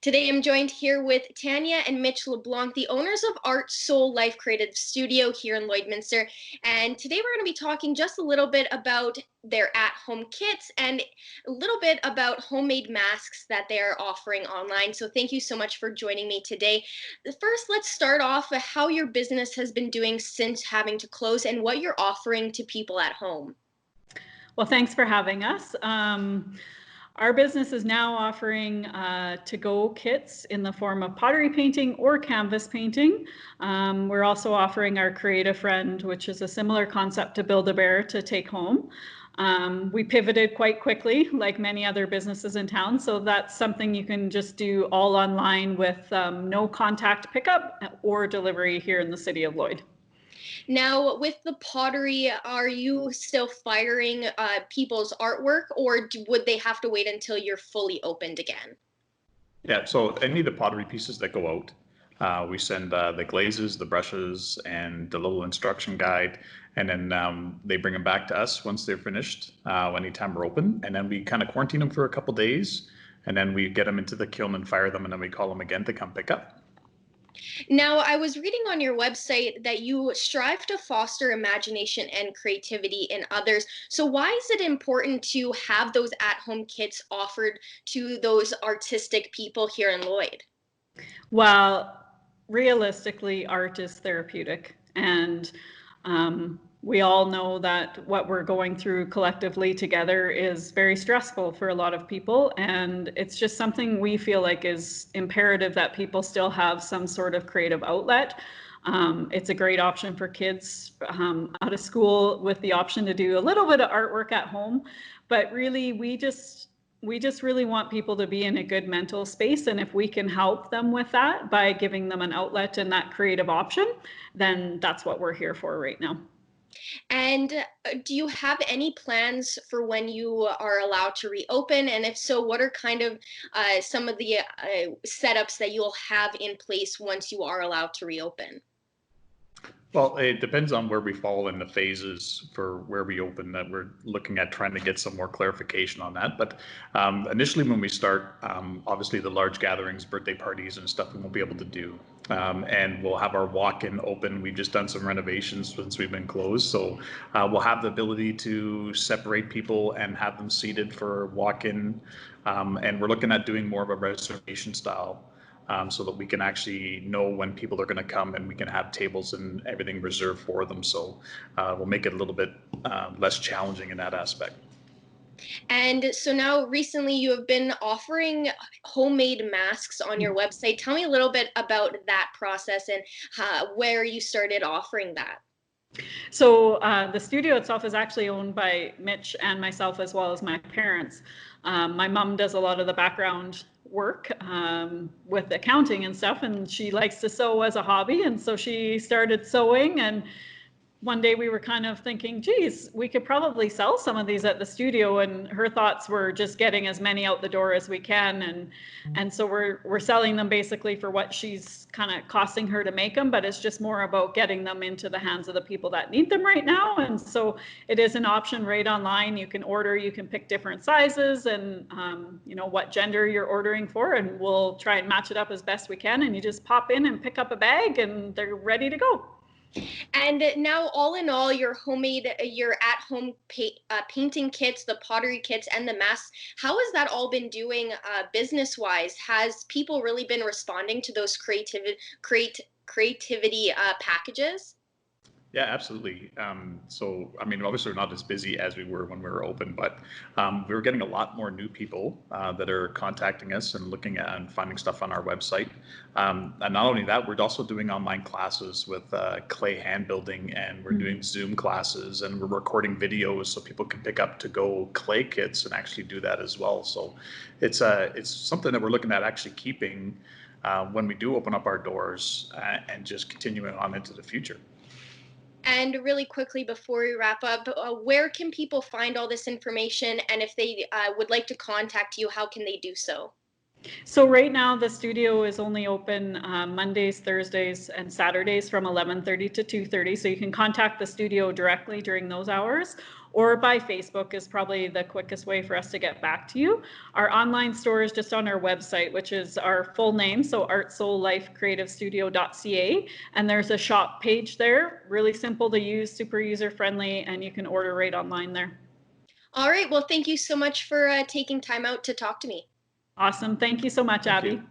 Today I'm joined here with Tanya and Mitch LeBlanc, the owners of Art Soul Life Creative Studio here in Lloydminster. And today we're going to be talking just a little bit about their at-home kits and a little bit about homemade masks that they're offering online. So thank you so much for joining me today. First, let's start off with how your business has been doing since having to close and what you're offering to people at home. Well, thanks for having us. Our business is now offering to-go kits in the form of pottery painting or canvas painting. We're also offering our Creative Friend, which is a similar concept to Build-A-Bear, to take home. We pivoted quite quickly, like many other businesses in town, so that's something you can just do all online with no contact pickup or delivery here in the city of Lloyd. Now, with the pottery, are you still firing people's artwork, or would they have to wait until you're fully opened again? Yeah, so any of the pottery pieces that go out, we send the glazes, the brushes, and the little instruction guide, and then they bring them back to us once they're finished, anytime we're open, and then we kind of quarantine them for a couple days, and then we get them into the kiln and fire them, and then we call them again to come pick up. Now, I was reading on your website that you strive to foster imagination and creativity in others. So why is it important to have those at-home kits offered to those artistic people here in Lloyd? Well, realistically, art is therapeutic, and we all know that what we're going through collectively together is very stressful for a lot of people, and it's just something we feel like is imperative that people still have some sort of creative outlet. It's a great option for kids out of school with the option to do a little bit of artwork at home, but really we just really want people to be in a good mental space, and if we can help them with that by giving them an outlet and that creative option, then that's what we're here for right now. And do you have any plans for when you are allowed to reopen? And if so, what are kind of some of the setups that you'll have in place once you are allowed to reopen? Well, it depends on where we fall in the phases for where we open. That we're looking at trying to get some more clarification on that. But initially, when we start, obviously the large gatherings, birthday parties, and stuff, we won't be able to do. And we'll have our walk-in open. We've just done some renovations since we've been closed, so we'll have the ability to separate people and have them seated for walk-in. And we're looking at doing more of a reservation style. So that we can actually know when people are going to come, and we can have tables and everything reserved for them. So we'll make it a little bit less challenging in that aspect. And so now recently you have been offering homemade masks on your website. Tell me a little bit about that process and where you started offering that. So the studio itself is actually owned by Mitch and myself, as well as my parents. My mom does a lot of the background work with accounting and stuff, and she likes to sew as a hobby, and so she started sewing, and one day we were kind of thinking, geez, we could probably sell some of these at the studio, and her thoughts were just getting as many out the door as we can, and so we're selling them basically for what she's kind of costing her to make them, but it's just more about getting them into the hands of the people that need them right now. And so it is an option right online. You can order, you can pick different sizes, and you know what gender you're ordering for, and we'll try and match it up as best we can, and you just pop in and pick up a bag and they're ready to go. And now, all in all, your at-home painting kits, the pottery kits, and the masks, how has that all been doing business-wise? Has people really been responding to those creativity packages? Yeah, absolutely. So, I mean, obviously we're not as busy as we were when we were open, but we were getting a lot more new people that are contacting us and looking at and finding stuff on our website. And not only that, we're also doing online classes with clay hand building, and we're doing Zoom classes, and we're recording videos so people can pick up to-go clay kits and actually do that as well. So it's something that we're looking at actually keeping when we do open up our doors and just continuing on into the future. And really quickly before we wrap up, where can people find all this information? And if they would like to contact you, how can they do so? So right now the studio is only open Mondays, Thursdays, and Saturdays from 11:30 to 2:30. So you can contact the studio directly during those hours, or by Facebook is probably the quickest way for us to get back to you. Our online store is just on our website, which is our full name, so artsoullifecreativestudio.ca, and there's a shop page there, really simple to use, super user-friendly, and you can order right online there. All right. Well, thank you so much for taking time out to talk to me. Awesome. Thank you so much, Abby. you.